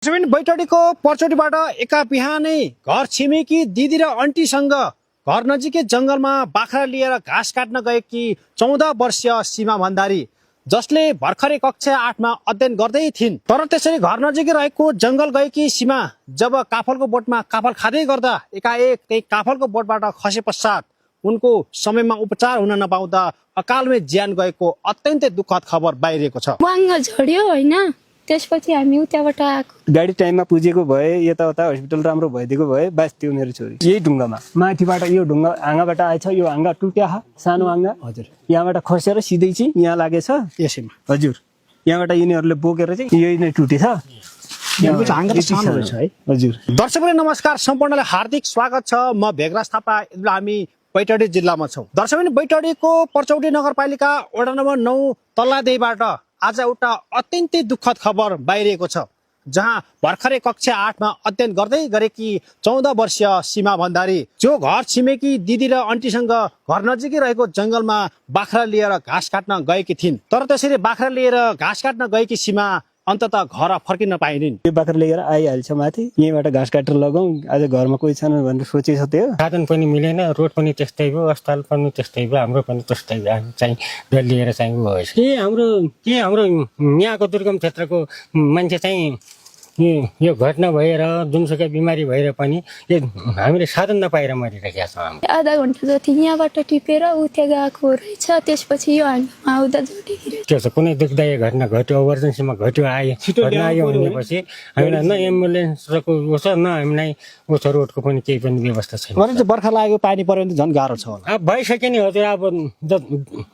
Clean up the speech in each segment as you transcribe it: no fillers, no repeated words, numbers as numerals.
जमिन बैतडीको पर्चोटीबाट एका बिहानै घर छिमेकी दिदी र आन्टीसँग घर नजिकै जंगलमा बाख्रा लिएर घाँस काट्न गएकी 14 वर्षीय सीमा भण्डारी, जसले भर्खरै कक्षा 8 मा अध्ययन गर्दै थिइन्। तर त्यसरी घर नजिकै रहेको जंगल गएकी सीमा जब काफलको बोटमा काफल खाँदै गर्दा एकाएक त्यही काफलको बोटबाट खसे पश्चात उनको समयमा उपचार हुन नपाउँदा अकालमै ज्यान गएको अत्यन्तै दुःखद खबर बाहिरिएको छ। वाङ्ग झड्यो हैन, त्यसपछि हामी उताबाट आएको। गाडी टाइममा पुगेको भए यताउता हस्पिटल राम्रो भइदिएको भए बास त्यो मेरो छोरी यही ढुङ्गामा माथिबाट यो ढुङ्गा हाँगाबाट आएछ। यो हाँगा टुट्या सानो हाँगा हजुर, यहाँबाट खसेर सिधै चाहिँ यहाँ लागेछ यसैमा हजुर। यहाँबाट यिनीहरूले बोकेर चाहिँ यही नै टुटेछ। हजुर दर्शकले नमस्कार, सम्पूर्णलाई हार्दिक स्वागत छ। म भेगराज थापा। हामी बैतडी जिल्लामा छौँ। दर्शक बैतडीको पर्चौटी नगरपालिका वडा नम्बर 9 तल्लादेहीबाट आज एउटा अत्यन्तै दुःखद खबर बाहिरिएको छ, जहाँ भर्खरै कक्षा 8 मा अध्ययन गर्दै गरेकी 14 वर्षीय सीमा भण्डारी, जो घर छिमेकी दिदी र आन्टीसँग घर नजिकै रहेको जंगलमा बाख्रा लिएर घाँस काट्न गएकी थिइन्। तर त्यसरी बाख्रा लिएर घाँस काट्न गएकी सीमा अन्ततः घर फर्किन पाइनिन्। यो बाख्रा लिएर आइहाल्छ माथि, यहीँबाट घाँस काटेर लगाउँ, आज घरमा कोही छैन भनेर सोचेछ। त्यो साधन पनि मिलेन, रोड पनि त्यस्तै भयो, अस्पताल पनि त्यस्तै भयो, हाम्रो पनि त्यस्तै भयो। हामी चाहिँ लिएर चाहिँ गएछ के हाम्रो यहाँको दुर्गम क्षेत्रको मान्छे चाहिँ यो घटना भएर जुनसुकै बिमारी भएर पनि यो हामीले साधन नपाएर मरिरहेका छौँ। हामी आधा घन्टा जति यहाँबाट टिपेर उता गएको रहेछ, त्यसपछि यो हाँगामा आउँदा झुटिगिरे। त्यो छ कुनै दुःखदायी घटना घट्यो, इमर्जेन्सीमा घट्यो, घटना आयो भनेपछि हामीलाई न एम्बुलेन्सको ऊ छ, न हामीलाई ऊ छ, रोडको पनि केही पनि व्यवस्था छैन। बर्खा लागेको पानी पर्यो भने झन् गाह्रो छ होला। अब भइसक्यो नि हजुर। अब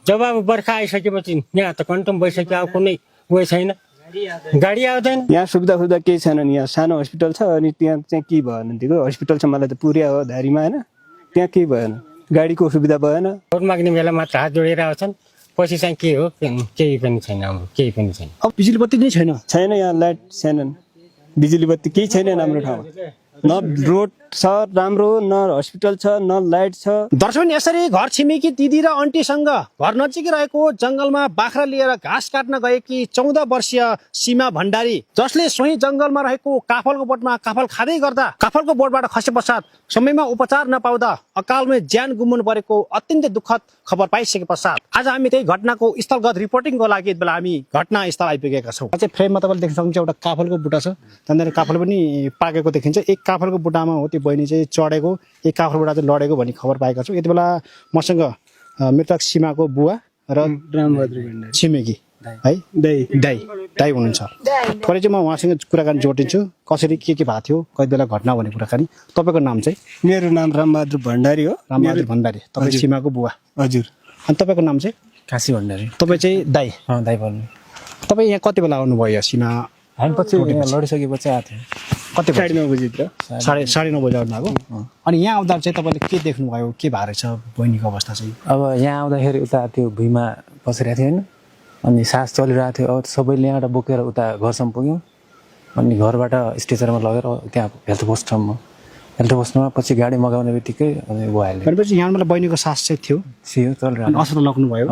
जब अब बर्खा आइसकेपछि यहाँ त कन्टम भइसक्यो, अब कुनै उयो छैन, गाडी आउँदैन। यहाँ सुविधा केही छैन नि। यहाँ सानो हस्पिटल छ, अनि त्यहाँ चाहिँ के भएन, दिएको हस्पिटल छ मलाई त पुर्या हो धारीमा होइन, त्यहाँ केही भएन, गाडीको सुविधा भएन। भोट माग्ने बेला मात्र हात जोडेर आउँछन्, पछि चाहिँ के हो केही पनि छैन, हाम्रो केही पनि छैन। अब बिजुली बत्ती नै छैन यहाँ लाइट छैनन्, बिजुली बत्ती केही छैन हाम्रो ठाउँमा। न रोड छ राम्रो, न हस्पिटल छ, न लाइट छ। दर्शक यसरी घर छिमेकी दिदी र आन्टीसँग घर नजिकै रहेको जंगलमा बाख्रा लिएर घाँस काट्न गएकी 14 वर्षीय सीमा भण्डारी, जसले सोही जंगलमा रहेको काफलको बोटमा काफल खाँदै गर्दा काफलको बोटबाट खसे पश्चात समयमा उपचार नपाउँदा अकालमै ज्यान गुमाउनु परेको अत्यन्तै दुःखद खबर पाइसके पश्चात आज हामी त्यही घटनाको स्थलगत रिपोर्टिङको लागि बेला हामी घटनास्थल आइपुगेका छौँ। अझै फ्रेममा तपाईँले देख्न सक्नुहुन्छ एउटा काफलको बुट्टा छ, त्यहाँनिर काफल पनि पाकेको देखिन्छ। एक काफलको बुट्टामा हो त्यो बहिनी चाहिँ चढेको, एक काफलबाट चाहिँ लडेको भन्ने खबर पाएका छौँ। यति बेला मसँग मृतक सीमाको बुवा र छिमेकी है दाइ हुनुहुन्छ। परे चाहिँ म उहाँसँग कुराकानी जोडिन्छु, कसरी के भएको थियो, कति बेला घटना भन्ने कुराकानी। तपाईँको नाम चाहिँ? मेरो नाम रामबहादुर भण्डारी हो। रामबहादुर भण्डारी, तपाईँ सीमाको बुवा? हजुर। अनि तपाईँको नाम चाहिँ? काशी भण्डारी। तपाईँ चाहिँ दाइ? दाइ भन्नु। तपाईँ यहाँ कति बेला आउनुभयो सीमा? हामी पछि लडिसकेपछि आएको थियो। कति 9:30 बजीतिर, 9:30 बजी आउनुभएको। अनि यहाँ आउँदा चाहिँ तपाईँले के देख्नुभयो, के भएको रहेछ बहिनीको अवस्था चाहिँ? अब यहाँ आउँदाखेरि उता त्यो भुइँमा बसिरहेको थियो होइन, अनि सास चलिरहेको थियो। अब सबैले यहाँबाट बोकेर उता घरसम्म पुग्यौँ, अनि घरबाट स्ट्रेचरमा लगेर त्यहाँ हेल्थ पोस्टमा पछि गाडी मगाउने बित्तिकै अनि भइहाल्यो। भनेपछि यहाँ मतलब बहिनीको सास चाहिँ थियो चलिरहेको। अस्पताल लग्नुभयो?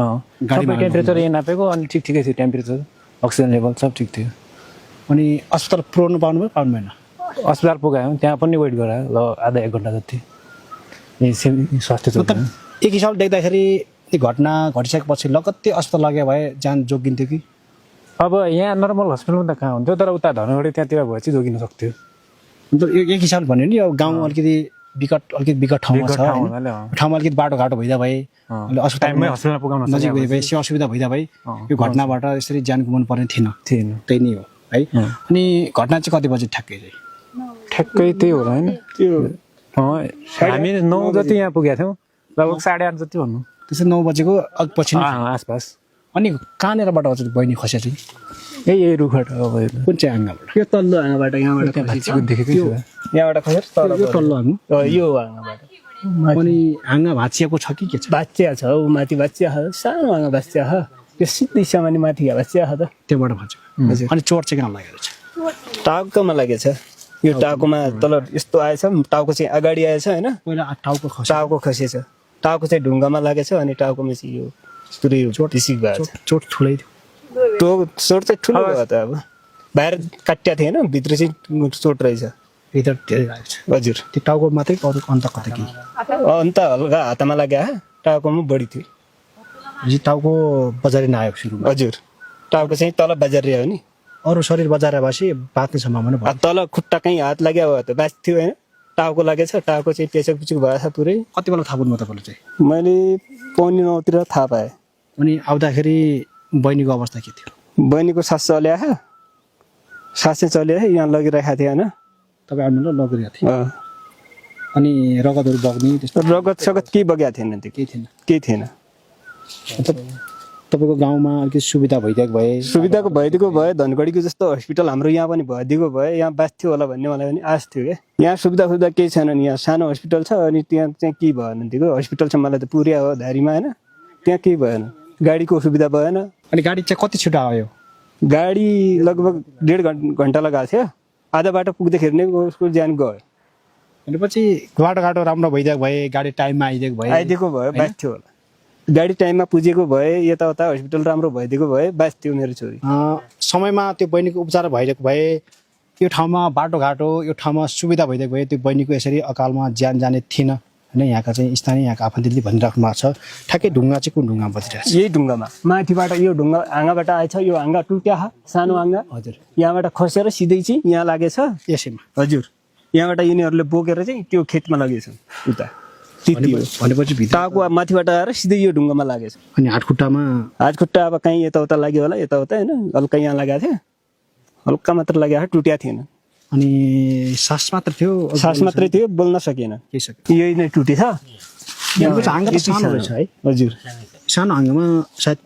गाडीमा टेम्परेचर यहाँ नापेको, अनि ठिकै थियो टेम्परेचर, अक्सिजन लेभल सब ठिक थियो। अनि अस्पताल पुर्याउनु पाउनुभयो पाउनु भएन? अस्पताल पुगायौँ, त्यहाँ पनि वेट गरायो ल आधा 1 घन्टा जति। स्वास्थ्य चौकी एक हिसाबले देख्दाखेरि त्यो घटना घटिसकेपछि लगत्तै अस्पताल लगे भए ज्यान जोगिन्थ्यो कि? अब यहाँ नर्मल हस्पिटलमा त कहाँ हुन्थ्यो, तर उता धनगढी त्यहाँतिर भए चाहिँ जोगिन सक्थ्यो। मतलब एक हिसाबले भन्यो नि, अब गाउँ अलिकति विकट ठाउँमा छ, ठाउँमा अलिकति बाटोघाटो भइदा भए, अस्पतालमै हस्पिटल पुगाउन नजिक भए असुविधा भइदा भए यो घटनाबाट यसरी ज्यान गुमाउनु पर्ने थिएन। त्यही नै हो है। अनि घटना चाहिँ कति बजी ठ्याक्कै चाहिँ? ठ्याक्कै त्यही होला होइन, त्यो हामी 9 जति यहाँ पुगेका थियौँ, लगभग 8:30 जति भन्नु। त्यसै 9 बजेको पछि आसपास। अनि कहाँनिरबाट चाहिँ बहिनी खस्या चाहिँ? यही रुखबाट। कुन चाहिँ आँगाबाट? यो तल्लो हाँगाबाट, यहाँबाट देखेकै छु, यहाँबाट खसेर यो तल्लो हाँगा, यो हाँगाबाट। अनि हाँगा भाँचिएको छ कि के छ? बाच्या छ, ऊ माथि बाच्या छ, सानो हाँगा बाच्या छ, त्यो सिधै सामान्य माथि बाच्या छ त, त्योबाट भाँचेको। अनि चोट चाहिँ कहाँ लागेको छ? टाउकोमा लागेछ। यो टाउकोमा तल यस्तो आएछ, टाउको चाहिँ अगाडि आएछ होइन, पहिला टाउको खसेछ, टाउको चाहिँ ढुङ्गामा लागेछ, अनि टाउकोमा चाहिँ यो पुरै चोट भएको छ। चोट ठुलै थियो? चोट चाहिँ ठुलो भयो त। अब बाहिर काटिया थिएन भित्र चाहिँ चोट रहेछ भित्र धेरै लागेको छ हजुर त्यो टाउको मात्रै अरू अन्त कता के अन्त हल्का हातमा लाग्यो टाउकोमा बढी थियो जी टाउको बजारी नआएको सुरुमा हजुर टाउको चाहिँ तल बजारिया हो नि अरू शरीर बजारे भएपछि बाँच्ने सम्भावना भयो तल खुट्टा कहीँ हात लाग्यो त बाँच थियो होइन टाउको लागेछ टाउको चाहिँ पेचक पिचुक भएछ पुरै कति बेला थाहा पाउनु तपाईँले चाहिँ मैले 8:45 थाहा पाएँ अनि आउँदाखेरि बहिनीको अवस्था के थियो बहिनीको सास चल्या सास चाहिँ चल्या यहाँ लगिरहेको थियो होइन तपाईँ आउनु ल लगेको थियो अँ। अनि रगतहरू बग्ने त्यस्तो रगत सगत केही बगेको थिएन त्यो केही थिएन केही थिएन तपाईँको गाउँमा अलिकति सुविधा भइदिएको भए सुविधाको भइदिएको भए धनगढीको जस्तो हस्पिटल हाम्रो यहाँ पनि भइदिएको भए यहाँ बाँच्थ्यो होला भन्ने मलाई पनि आश थियो क्या यहाँ सुविधा केही छैन नि यहाँ सानो हस्पिटल छ अनि त्यहाँ चाहिँ केही भएन दिएको हस्पिटल चाहिँ मलाई त पुर्या हो धारीमा होइन त्यहाँ केही भएन गाडीको सुविधा भएन अनि गाडी चाहिँ कति छिटो आयो गाडी लगभग 1.5 घन्टा लगाएको थियो आधा बाटो पुग्दाखेरि नै उसको ज्यान गयो भनेपछि बाटोघाटो राम्रो भइदिएको भए गाडी टाइममा आइदिएको भए आइदिएको भए बाँच्थ्यो होला गाडी टाइममा पुगेको भए यताउता हस्पिटल राम्रो भइदिएको भए बाँच्थ्यो मेरो छोरी समयमा त्यो बहिनीको उपचार भइदिएको भए यो ठाउँमा बाटोघाटो यो ठाउँमा सुविधा भइदिएको भए त्यो बहिनीको यसरी अकालमा ज्यान जाने थिएन होइन यहाँका चाहिँ स्थानीय यहाँका आफन्तले भनिराख्नु भएको छ ठ्याक्कै ढुङ्गा चाहिँ कुन ढुङ्गा बजिरहेको छ यही ढुङ्गामा माथिबाट यो ढुङ्गा हाँगाबाट आएछ यो हाँगा टुट्या सानो हाँगा हजुर यहाँबाट खसेर सिधै चाहिँ यहाँ लागेछ यसैमा हजुर यहाँबाट यिनीहरूले बोकेर चाहिँ त्यो खेतमा लगेछन् उता भनेपछि भित्र टाउको माथिबाट आएर सिधै यो ढुङ्गामा लागेछ अनि हातखुट्टामा हातखुट्टा अब कहीँ यताउता लाग्यो होला यताउता होइन हल्का यहाँ लगाएको थियो हल्का मात्र लागेको टुट्या थिएन अनि सास मात्र थियो सास मात्रै थियो बोल्न सकिएन के सक्यो यही नै टुटेछ यहाँको हाँगा त सानो रहेछ है हजुर सानो हाँगामा सायद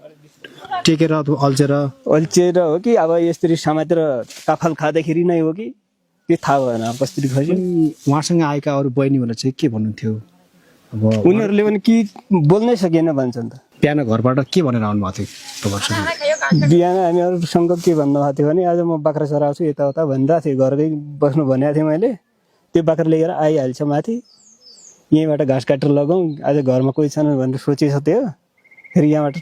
टेकेर अथवा अल्छेर हो कि अब यसरी समातेर काफल खाँदाखेरि नै हो कि त्यो थाहा भएन कसरी खस्यो उहाँसँग आएका अरू बहिनीहरूलाई चाहिँ के भन्नुहुन्थ्यो अब उनीहरूले पनि कि बोल्नै सकिएन भन्छन् त बिहान घरबाट के भनेर आउनु भएको थियो तपाईँहरूसँग बिहान हामीहरूसँग के भन्नुभएको थियो भने आज म बाख्रा चराउँछु यताउता भनिरहेको थिएँ घरकै बस्नु भनेको थिएँ मैले त्यो बाख्रा लिएर आइहाल्छ माथि यहीँबाट घाँस काटेर लगाउँ आज घरमा कोही छैन भनेर सोचेको थियो फेरि यहाँबाट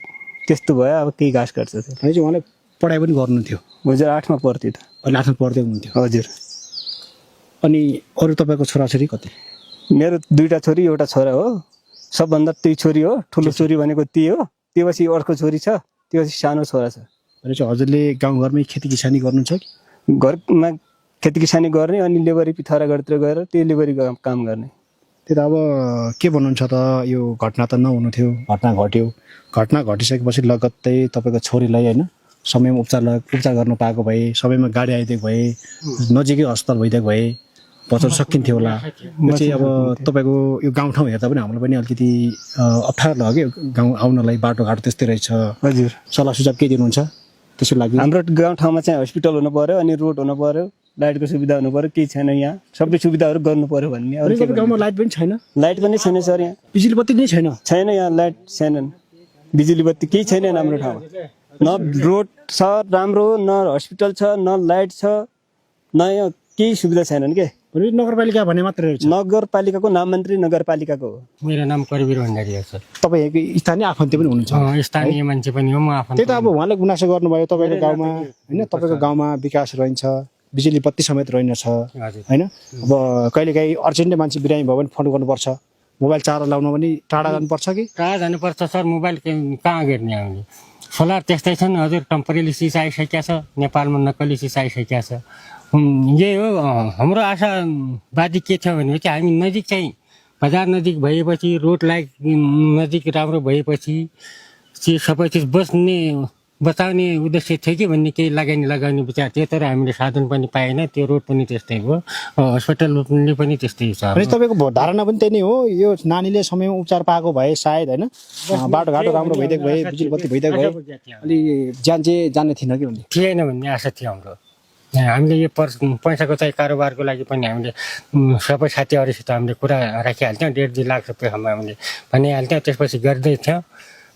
त्यस्तो भयो अब केही घाँस काट्छ त्यो चाहिँ उहाँले पढाइ पनि गर्नुहुन्थ्यो हजुर 8मा पढ्थ्यो त अहिले 8मा पढ्दै हुनुहुन्थ्यो हजुर अनि अरू तपाईँको छोराछोरी कति मेरो 2टा छोरी एउटा छोरा हो सबभन्दा त्यही छोरी हो ठुलो छोरी भनेको त्यही हो त्योपछि अर्को छोरी छ त्योपछि सानो छोरा छ भनेपछि हजुरले गाउँघरमै खेती किसानी गर्नुहुन्छ कि घरमा खेती किसानी गर्ने अनि लेबरी पिथौरागढतिर गएर त्यो लेबरी काम गर्ने त्यो त अब के भन्नुहुन्छ त यो घटना त नहुनु थियो घटना घट्यो घटना घटिसकेपछि लगत्तै तपाईँको छोरीलाई होइन समयमा उपचार गर्न पाएको भए समयमा गाडी आइदिएको भए नजिकै अस्पताल भइदिएको भए बचाउन सकिन्थ्यो होला यो चाहिँ अब तपाईँको यो गाउँठाउँ हेर्दा पनि हामीलाई पनि अलिकति अप्ठ्यारो लाग्यो गाउँ आउनलाई बाटोघाटो त्यस्तै रहेछ हजुर सल्लाह सुझाव के दिनुहुन्छ त्यसको लागि हाम्रो गाउँठाउँमा चाहिँ हस्पिटल हुनु पर्यो अनि रोड हुनु पर्यो लाइटको सुविधा हुनु पर्यो केही छैन यहाँ सबै सुविधाहरू गर्नु पर्यो भन्ने अरू के गाउँमा लाइट पनि छैन लाइट पनि छैन सर यहाँ बिजुली बत्ती नै छैन छैन यहाँ लाइट छैनन् बिजुली बत्ती केही छैन हाम्रो ठाउँमा न रोड छ राम्रो न हस्पिटल छ न लाइट छ न यहाँ केही सुविधा छैनन् के नगरपालिका भन्ने मात्रै रहेछ नगरपालिकाको नाम मन्त्री नगरपालिकाको हो मेरो नाम करवीर भण्डारी हो सर तपाईँ स्थानीय आफन्ती पनि हुनुहुन्छ स्थानीय मान्छे पनि हो म आफन्त त्यही त अब उहाँले गुनासो गर्नुभयो तपाईँको गाउँमा होइन तपाईँको गाउँमा विकास रहन्छ बिजुली बत्ती समेत रहेनछ होइन अब कहिलेकाहीँ अर्जेन्टै मान्छे बिरामी भयो भने फोन गर्नुपर्छ मोबाइल चार्जर लाउन पनि टाढा जानुपर्छ कि कहाँ जानुपर्छ सर मोबाइल कहाँ गर्ने हामीले सोलर त्यस्तै छन् हजुर टेम्परेरी सिस आइसकेका छ नेपालमा नक्कली सिस आइसकेका छ यही हो हाम्रो आशावादी के छ भनेपछि हामी नजिक चाहिँ बजार नजिक भएपछि रोड लाइट नजिक राम्रो भएपछि सबै चिज बचाउने उद्देश्य थियो कि भन्ने केही लगाउने विचार थियो तर हामीले साधन पनि पाएन त्यो रोड पनि त्यस्तै भयो हस्पिटलले पनि त्यस्तै छ तपाईँको धारणा पनि त्यही नै हो यो नानीले समयमा उपचार पाएको भए सायद होइन बाटोघाटो राम्रो भइदिएको भए बिजुली बत्ती भइदिएको भए अलि ज्यान चाहिँ जाने थिएन कि भन्ने थिएन भन्ने आशा थियो हाम्रो हामीले यो पैसाको चाहिँ कारोबारको लागि पनि हामीले सबै साथीहरूसित हामीले कुरा राखिहाल्थ्यौँ 1.5 लाख रुपियाँ हामीले भनिहाल्थ्यौँ त्यसपछि गर्दै थियौँ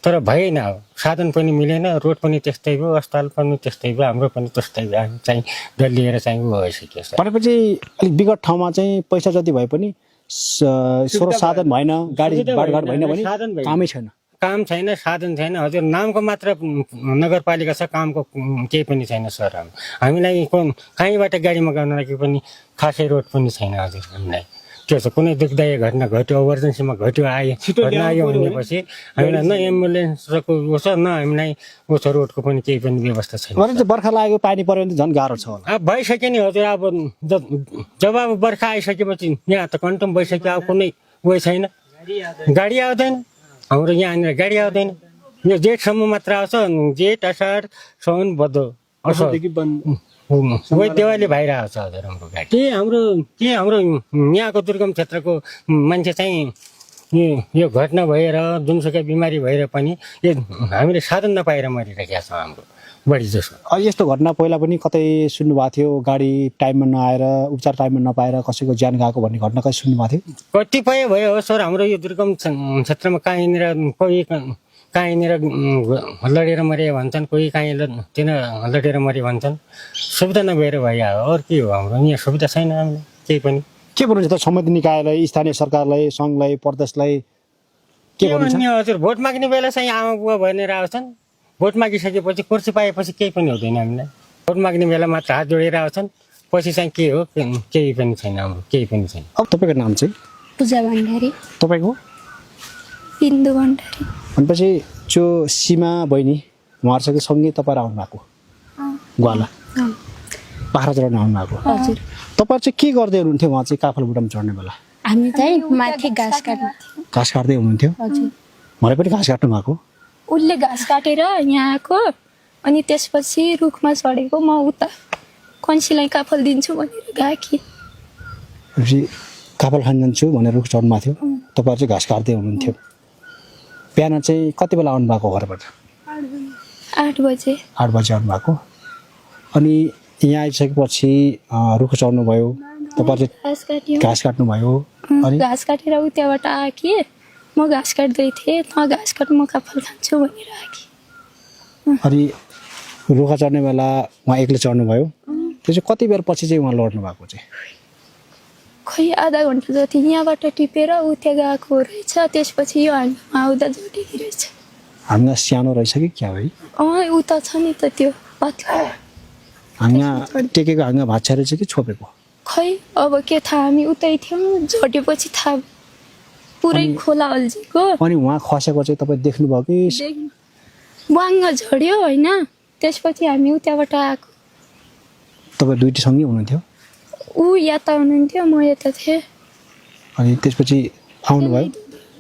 तर भएन साधन पनि मिलेन रोड पनि त्यस्तै भयो अस्पताल पनि त्यस्तै भयो हाम्रो पनि त्यस्तै भयो हामी चाहिँ डल्लिएर चाहिँ भइसक्यो भनेपछि अलिक विगत ठाउँमा चाहिँ पैसा जति भए पनि स्रोत साधन भएन गाडी बाटोघाटो भएन भने कामै छैन काम छैन, साधन छैन हजुर। नामको मात्र नगरपालिका छ, कामको केही पनि छैन सर। हामीलाई कहीँबाट गाडी मगाउन लागि पनि खासै रोड पनि छैन हजुर। हामीलाई त्यो छ, कुनै दुःखदायी घटना घट्यो, इमर्जेन्सीमा घट्यो, घटना आयो भनेपछि हामीलाई न एम्बुलेन्सको ऊ छ, न हामीलाई ऊ छ, रोडको पनि केही पनि व्यवस्था छैन। भने चाहिँ बर्खा लागेको पानी पऱ्यो भने झन् गाह्रो छ होला। अब भइसक्यो नि हजुर। अब जब अब बर्खा आइसकेपछि यहाँ त कन्टम भइसक्यो, अब कुनै उयो छैन, गाडी आउँदैन हाम्रो यहाँनिर, गाडी आउँदैन। यो जेठसम्म मात्र आउँछ, जेठ असार साउन भदौ असोदेखि बन्द वही देवाली बाहिर आउँछ हजुर हाम्रो गाडी। के हाम्रो यहाँको दुर्गम क्षेत्रको मान्छे चाहिँ यो घटना भएर जुनसुकै बिमारी भएर पनि यो हामीले साधन नपाएर मरिरहेका छौँ हाम्रो बढी जसो। यस्तो घटना पहिला पनि कतै सुन्नुभएको थियो, गाडी टाइममा नआएर, उपचार टाइममा नपाएर कसैको ज्यान गएको भन्ने घटना कहिले सुन्नुभएको थियो? कतिपय भयो हो सर हाम्रो यो दुर्गम क्षेत्रमा। कहीँनिर कोही कहीँनिर लडेर मरे भन्छन्, कोही कहीँ लडेर मरे भन्छन्। सुविधा नभएर भयो, अरू के हो हाम्रो यहाँ सुविधा छैन हामीलाई केही पनि। के भन्नुहुन्छ त सम्बन्धित निकायलाई, स्थानीय सरकारलाई, सङ्घलाई, प्रदेशलाई के भन्नुहुन्छ? हजुर भोट माग्ने बेला चाहिँ आमा बुवा भनेर आउँछन्, भोट मागिसकेपछि कुर्सी पाएपछि केही पनि हुँदैन हामीलाई। भोट माग्ने बेला मात्र हात जोडेर आउँछन्, पछि चाहिँ के हो केही पनि छैन हाम्रो, केही पनि छैन। अब तपाईँको नाम चाहिँ? पूजा भण्डारी। तपाईँको? बिन्दु भण्डारी। भनेपछि जो सीमा बहिनी उहाँहरूसँग सँगै तपाईँ आउनु भएको ग्वाला बाख्रा चढाउन आउनु भएको? हजुर। तपाईँ चाहिँ के गर्दै हुनुहुन्थ्यो उहाँ चाहिँ काफलबुटामा चढ्ने बेला? हामी चाहिँ माथि घाँस काट्नु। घाँस काट्दै हुनुहुन्थ्यो? हजुर। मलाई पनि घाँस काट्नु भएको? उसले घाँस काटेर यहाँ आएको, अनि त्यसपछि रुखमा चढेको, म उता कन्सीलाई काफल दिन्छु भनेर गएकी। काफल खान जान्छु भनेर रुख चढ्नु भएको थियो, तपाईँहरू चाहिँ घाँस काट्दै हुनुहुन्थ्यो। बिहान चाहिँ कति बेला आउनु भएको घरबाट? 8 बजे। 8 बजे आउनु भएको। अनि यहाँ आइसकेपछि रुख चढ्नु भयो, तपाईँहरू घाँस काट्यो, घाँस काट्नु भयो। अनि घाँस काटेर ऊ त्यहाँबाट आएकी, म घाँस काट्दै थिएँ, त घाँस काट म काफल खान्छु भनेर आएकी। अनि रुखा चढ्ने बेला उहाँ एक्लै चढ्नु भयो। त्यो चाहिँ कति बेर पछि चाहिँ उहाँ लड्नु भएको चाहिँ? खै आधा घन्टा जति यहाँबाट टिपेर ऊ त्यहाँ गएको रहेछ, त्यसपछि यो हाँगामा आउँदा जोडेकी रहेछ। हाँगा सानो रहेछ कि क्या भाइ? उता छ नि त त्यो पत्थर। हाँगा टेकेको हाँगा भाँच्चा रहेछ कि छोपेको? खै अब के थाहा, हामी उतै थियौँ, झोटेपछि थाहा पुरै खोला अल्झेको। अनि उहाँ खसेको चाहिँ तपाईँ देख्नुभयो कि? वाङ्ग झऱ्यो होइन, त्यसपछि हामी उताबाट आएको। तपाईँ दुईटीसँगै हुनुहुन्थ्यो? ऊ यता हुनुहुन्थ्यो, म यता थिएँ। अनि त्यसपछि आउनुभयो,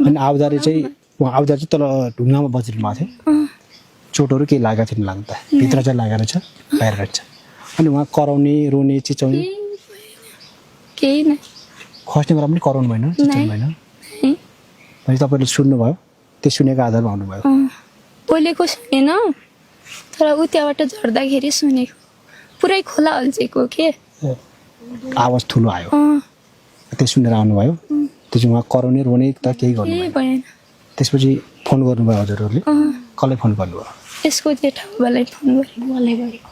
अनि आउँदाखेरि चाहिँ उहाँ आउँदा चाहिँ तल ढुङ्गामा बजिरहनु भएको थियो, चोटहरू केही लागेको थिएन लाग्दा, भित्र चाहिँ लागेको रहेछ, बाहिर रहेछ। अनि उहाँ कराउने, रोने, चिचाउने केही नै, खस्ने बेला पनि कराउनु भएन, चिचाउनु भएन? भने तपाईँले सुन्नुभयो, त्यो सुनेको आधारमा आउनुभयो? बोलेको सुनेन, तर ऊ त्यहाँबाट झर्दाखेरि सुनेको। पुरै खोला अल्झेको के, आवाज ठुलो आयो, त्यो सुनेर आउनुभयो। त्यो चाहिँ उहाँ कराउने, रोने त केही गर्नु केही भएन। त्यसपछि फोन गर्नुभयो हजुरहरूले? कसलाई फोन गर्नुभयो? यसको जेठा बाबालाई फोन गरेको।